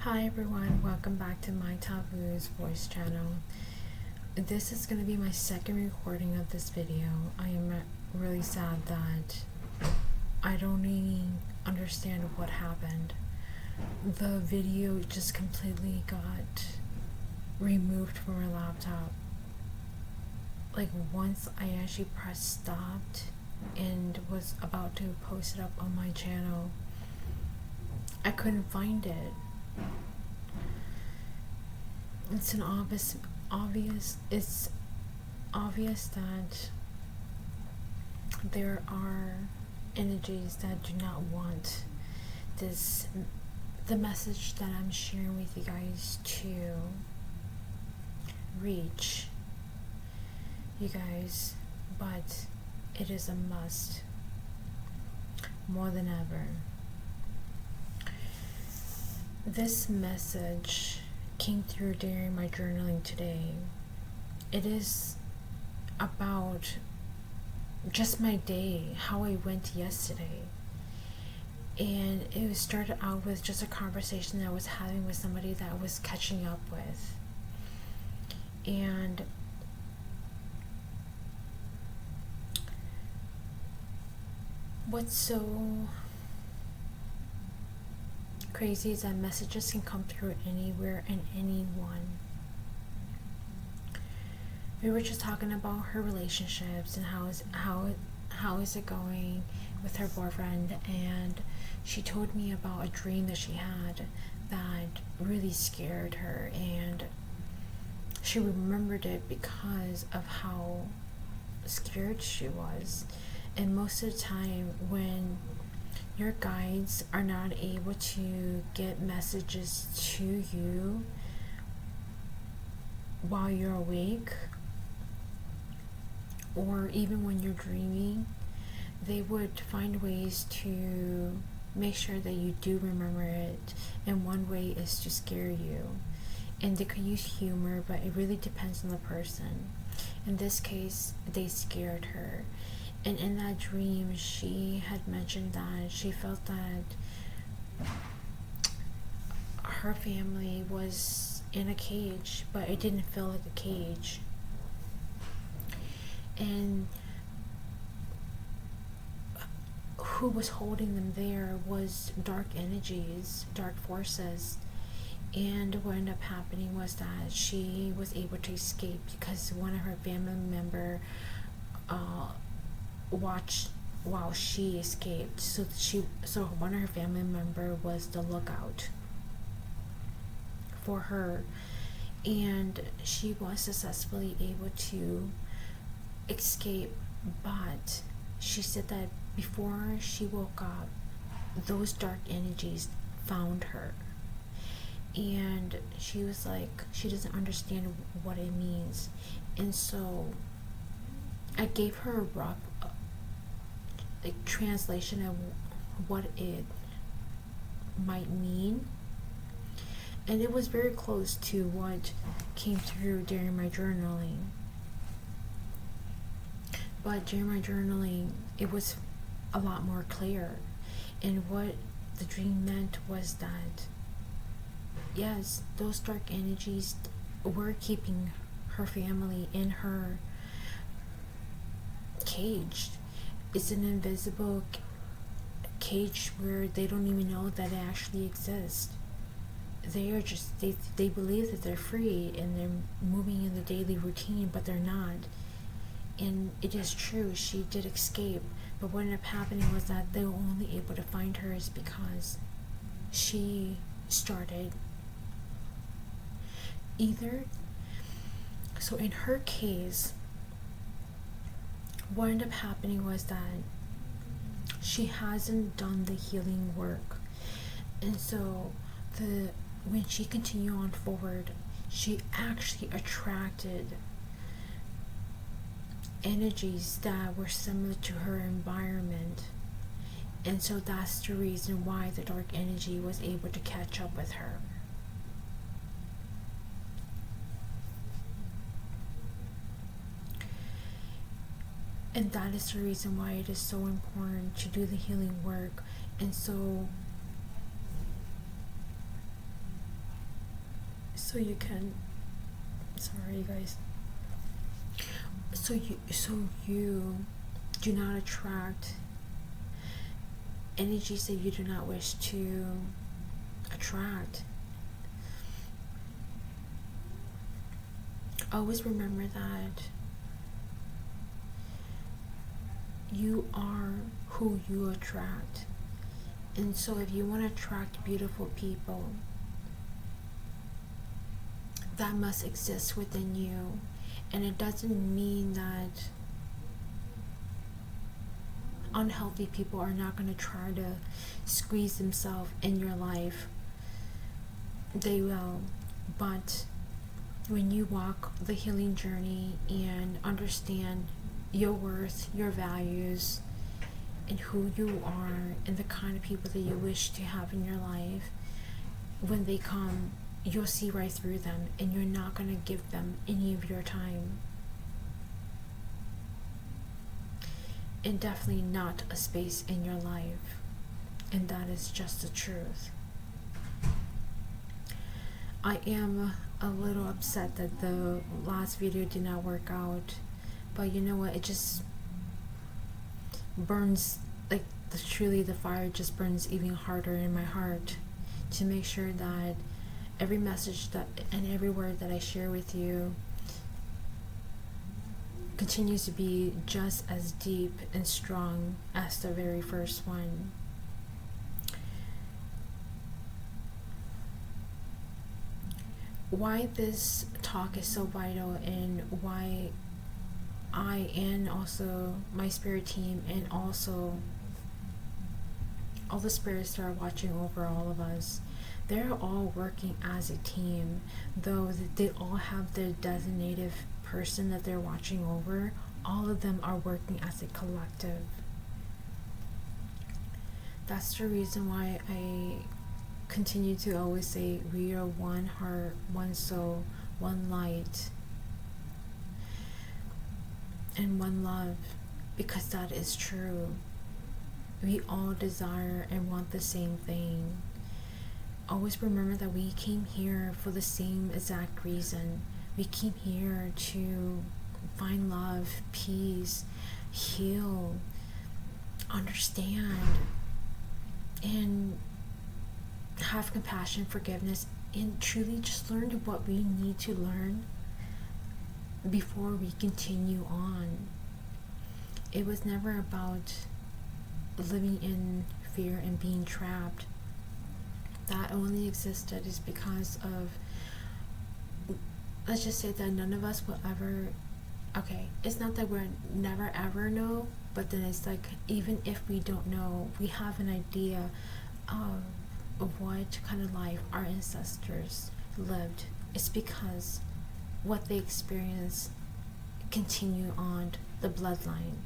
Hi everyone, welcome back to my Taboos voice channel. This is going to be my second recording of this video. I am really sad that I don't even understand what happened. The video just completely got removed from my laptop. Like once I actually pressed stopped and was about to post it up on my channel, I couldn't find it. It's obvious that there are energies that do not want the message that I'm sharing with you guys to reach you guys, but it is a must more than ever. This message came through during my journaling today. It is about just my day, how I went yesterday. And it started out with just a conversation that I was having with somebody that I was catching up with. And what's so crazy is that messages can come through anywhere and anyone. We were just talking about her relationships and how is it going with her boyfriend, and she told me about a dream that she had that really scared her, and she remembered it because of how scared she was. And most of the time when your guides are not able to get messages to you while you're awake, or even when you're dreaming, they would find ways to make sure that you do remember it. And one way is to scare you. And they could use humor, but it really depends on the person. In this case, they scared her. And in that dream, she had mentioned that she felt that her family was in a cage, but it didn't feel like a cage. And who was holding them there was dark energies, dark forces. And what ended up happening was that she was able to escape because one of her family member watched while she escaped. So one of her family member was the lookout for her, and she was successfully able to escape. But she said that before she woke up, those dark energies found her, and she was like, she doesn't understand what it means. And so I gave her a rough translation of what it might mean, and it was very close to what came through during my journaling. But during my journaling, it was a lot more clear. And what the dream meant was that, yes, those dark energies were keeping her family in her cage. It's an invisible cage where they don't even know that it actually exists. They are just, they believe that they're free and they're moving in the daily routine, but they're not. And it is true, she did escape, but what ended up happening was that they were only able to find her is because she started either. So in her case, what ended up happening was that she hasn't done the healing work, and so when she continued on forward, she actually attracted energies that were similar to her environment. And so that's the reason why the dark energy was able to catch up with her. And that is the reason why it is so important to do the healing work. And so so you can, sorry you guys, so you do not attract energies that you do not wish to attract. Always remember that you are who you attract. And so if you want to attract beautiful people, that must exist within you. And it doesn't mean that unhealthy people are not going to try to squeeze themselves in your life. They will. But when you walk the healing journey and understand your worth, your values, and who you are, and the kind of people that you wish to have in your life, when they come, you'll see right through them, and you're not going to give them any of your time. And definitely not a space in your life. And that is just the truth. I am a little upset that the last video did not work out, but you know what, it just burns, like truly the fire just burns even harder in my heart to make sure that every message that and every word that I share with you continues to be just as deep and strong as the very first one. Why this talk is so vital, and why I and also my spirit team and also all the spirits that are watching over all of us, they're all working as a team, though they all have their designated person that they're watching over. All of them are working as a collective. That's the reason why I continue to always say we are one heart, one soul, one light, and one love, because that is true. We all desire and want the same thing. Always remember that we came here for the same exact reason. We came here to find love, peace, heal, understand, and have compassion, forgiveness, and truly just learn what we need to learn before we continue on. It was never about living in fear and being trapped. That only existed is because of, let's just say that none of us will ever, okay, it's not that we'll never ever know, but then it's like, even if we don't know, we have an idea of what kind of life our ancestors lived. It's because what they experienced continue on the bloodline.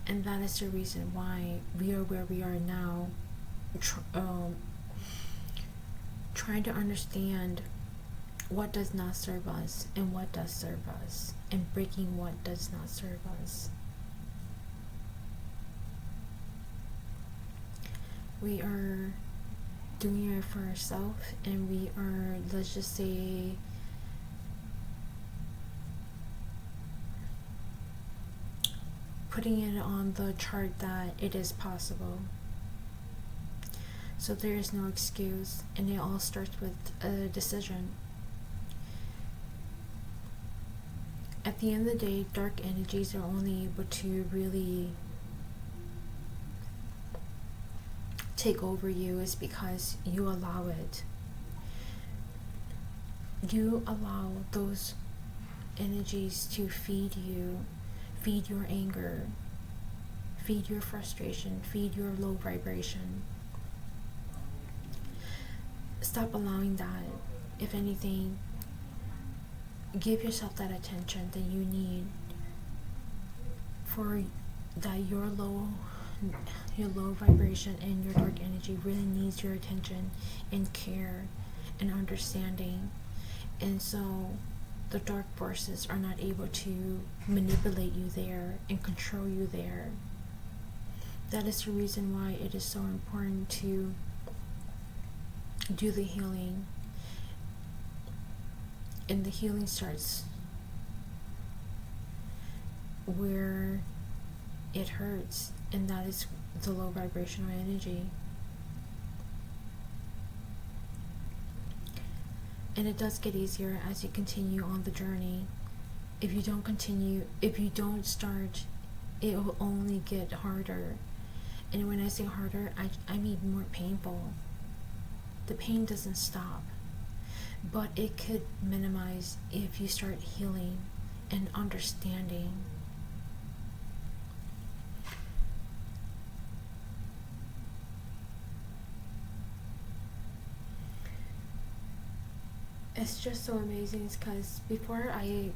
And that is the reason why we are where we are now, trying to understand what does not serve us and what does serve us, and breaking what does not serve us. We are doing it for ourselves, and we are, let's just say, putting it on the chart that it is possible. So there is no excuse, and it all starts with a decision. At the end of the day, dark energies are only able to really take over you is because you allow it. You allow those energies to feed you, feed your anger, feed your frustration, feed your low vibration. Stop allowing that. If anything, give yourself that attention that you need, for that your low vibration and your dark energy really needs your attention and care and understanding. And so the dark forces are not able to manipulate you there and control you there. That is the reason why it is so important to do the healing and the healing starts where it hurts, and that is the low vibrational energy. And it does get easier as you continue on the journey. If you don't start, it will only get harder. And when I say harder, I mean more painful. The pain doesn't stop, but it could minimize if you start healing and understanding. It's just so amazing because before I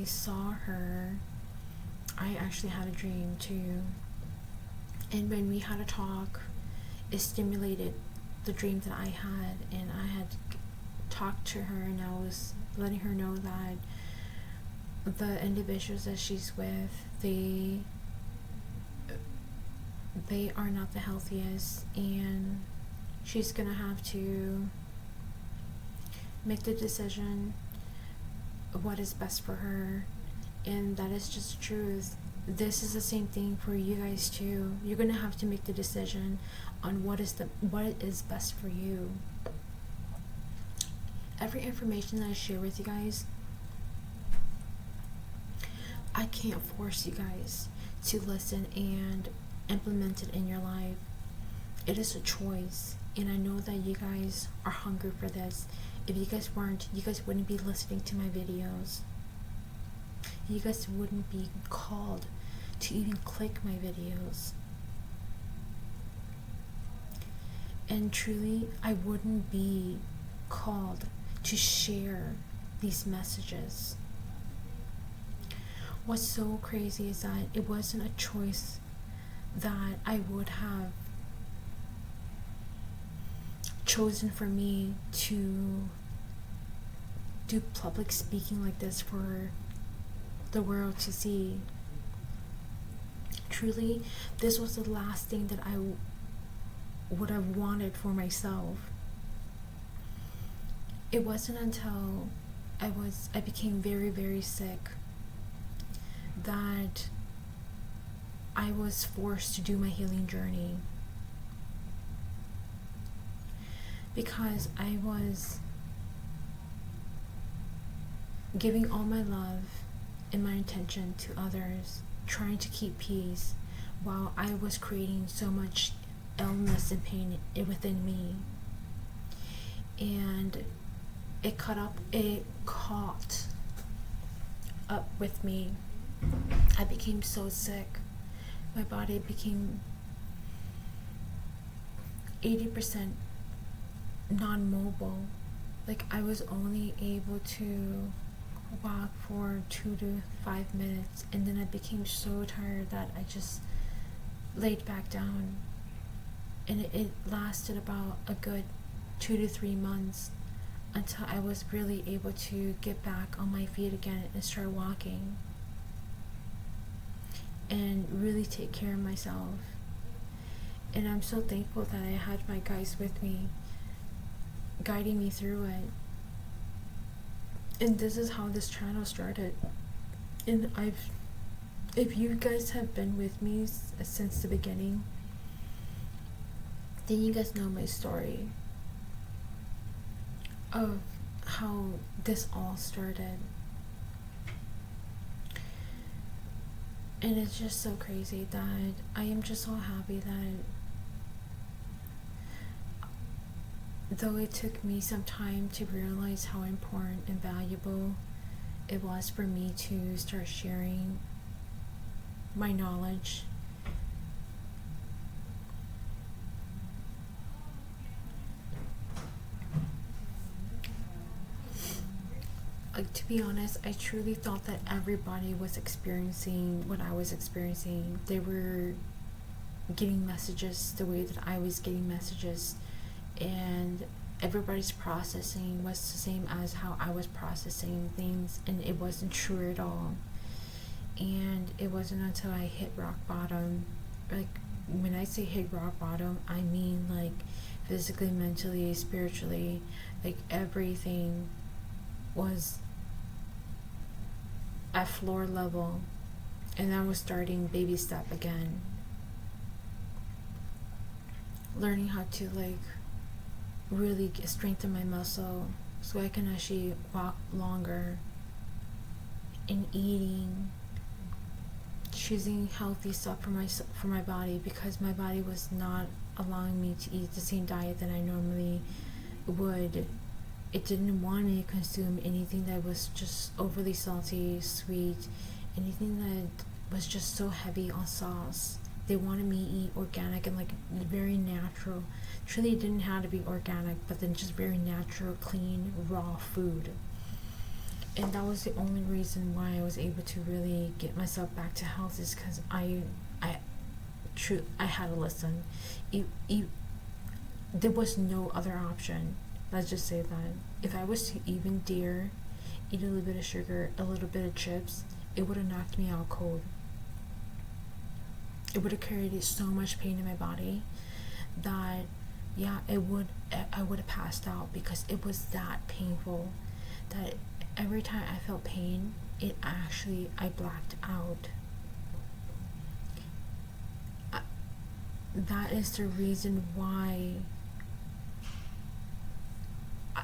saw her, I actually had a dream too. And when we had a talk, it stimulated the dream that I had, and I had talked to her, and I was letting her know that the individuals that she's with, they are not the healthiest, and she's gonna have to make the decision of what is best for her. And that is just truth. This is the same thing for you guys too. You're gonna have to make the decision on what is best for you. Every information that I share with you guys, I can't force you guys to listen and implement it in your life. It is a choice, and I know that you guys are hungry for this. If you guys weren't, you guys wouldn't be listening to my videos. You guys wouldn't be called to even click my videos. And truly, I wouldn't be called to share these messages. What's so crazy is that it wasn't a choice that I would have chosen for me to do public speaking like this for the world to see. Truly, this was the last thing that I would have wanted for myself. It wasn't until I became very, very sick that I was forced to do my healing journey, because I was giving all my love and my intention to others, trying to keep peace, while I was creating so much illness and pain within me. And it caught up with me. I became so sick. My body became 80% non-mobile. Like, I was only able to walk for 2 to 5 minutes, and then I became so tired that I just laid back down. And it lasted about a good 2 to 3 months until I was really able to get back on my feet again and start walking and really take care of myself. And I'm so thankful that I had my guys with me, guiding me through it. And this is how this channel started. And if you guys have been with me since the beginning, then you guys know my story of how this all started. And it's just so crazy that I am just so happy that though it took me some time to realize how important and valuable it was for me to start sharing my knowledge, to be honest, I truly thought that everybody was experiencing what I was experiencing. They were getting messages the way that I was getting messages, and everybody's processing was the same as how I was processing things, and it wasn't true at all. And it wasn't until I hit rock bottom, like when I say hit rock bottom, I mean like physically, mentally, spiritually, like everything was at floor level, and I was starting baby step again, learning how to like really strengthen my muscle so I can actually walk longer, and eating, choosing healthy stuff for my body, because my body was not allowing me to eat the same diet that I normally would. It didn't want me to consume anything that was just overly salty, sweet, anything that was just so heavy on sauce. They wanted me to eat organic and like very natural. Truly, it didn't have to be organic, but then just very natural, clean, raw food. And that was the only reason why I was able to really get myself back to health, is because I had to listen. There was no other option. Let's just say that if I was to even dare eat a little bit of sugar, a little bit of chips, it would have knocked me out cold. It would have created so much pain in my body that I would have passed out, because it was that painful that every time I felt pain, I blacked out. That is the reason why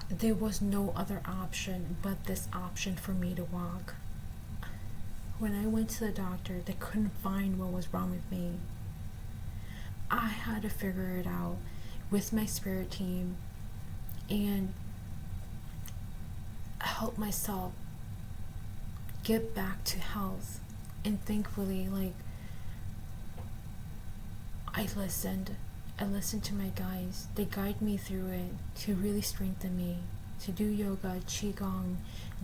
there was no other option but this option for me to walk. When I went to the doctor, they couldn't find what was wrong with me. I had to figure it out with my spirit team and help myself get back to health. And thankfully, like, I listened to my guides. They guide me through it to really strengthen me, to do yoga, qigong,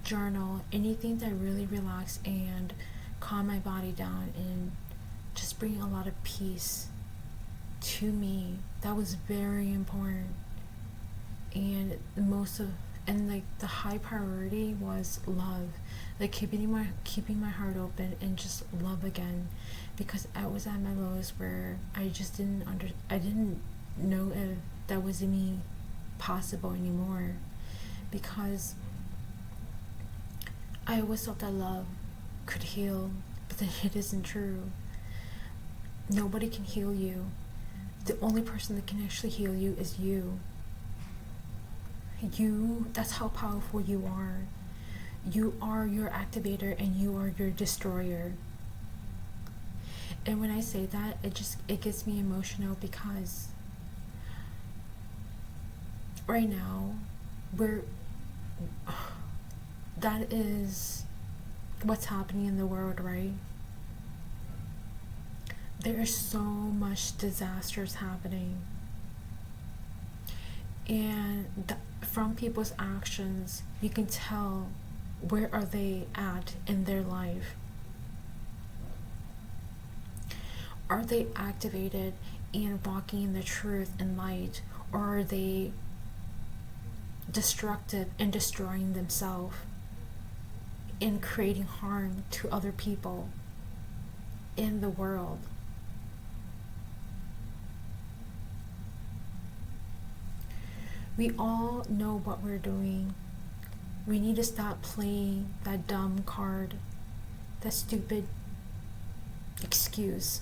journal, anything that really relax and calm my body down and just bring a lot of peace to me. That was very important. And the high priority was love, like keeping my heart open and just love again, because I was at my lowest where I just didn't know if that was even possible anymore, because I always thought that love could heal, but then it isn't true. Nobody can heal you. The only person that can actually heal you is you. That's how powerful you are. You are your activator and you are your destroyer. And when I say that, it gets me emotional, because right now that is what's happening in the world, right? There is so much disasters happening, and from people's actions you can tell where are they at in their life. Are they activated and walking in the truth and light, or are they destructive and destroying themselves and creating harm to other people in the world? We all know what we're doing. We need to stop playing that dumb card, that stupid excuse,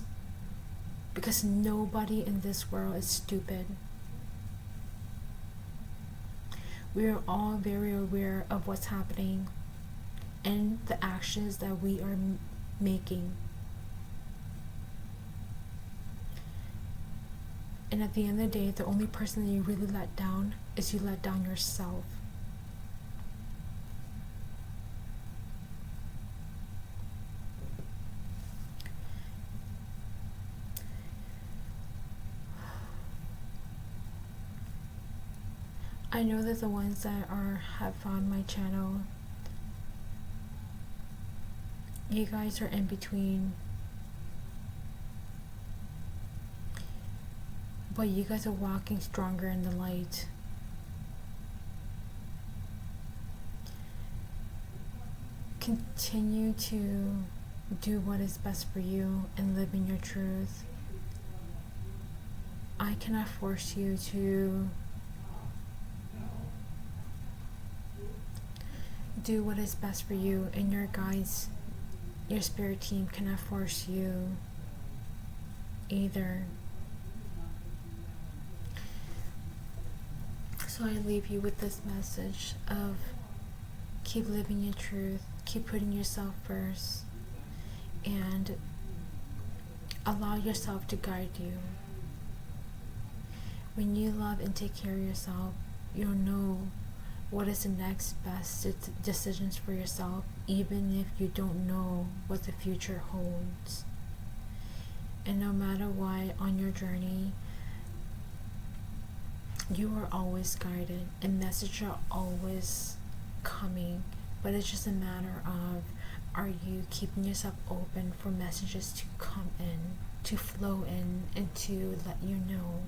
because nobody in this world is stupid. We are all very aware of what's happening and the actions that we are making. And at the end of the day, the only person that you really let down is you let down yourself. I know that the ones that have found my channel, you guys are in between. But you guys are walking stronger in the light. Continue to do what is best for you and live in your truth. I cannot force you to do what is best for you, and your guides, your spirit team cannot force you either. So I leave you with this message of keep living your truth, keep putting yourself first, and allow yourself to guide you. When you love and take care of yourself, you'll know what is the next best decisions for yourself, even if you don't know what the future holds. And no matter what on your journey, you are always guided, and messages are always coming, but it's just a matter of, are you keeping yourself open for messages to come in, to flow in, and to let you know.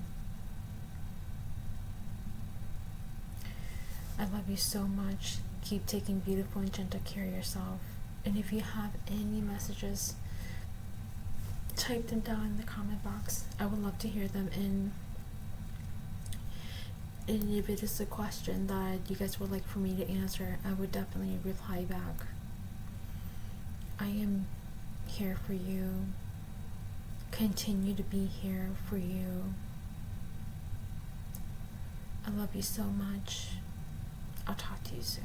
I love you so much. Keep taking beautiful and gentle care of yourself. And if you have any messages, type them down in the comment box. I would love to hear them. And if it is a question that you guys would like for me to answer, I would definitely reply back. I am here for you. Continue to be here for you. I love you so much. I'll talk to you soon.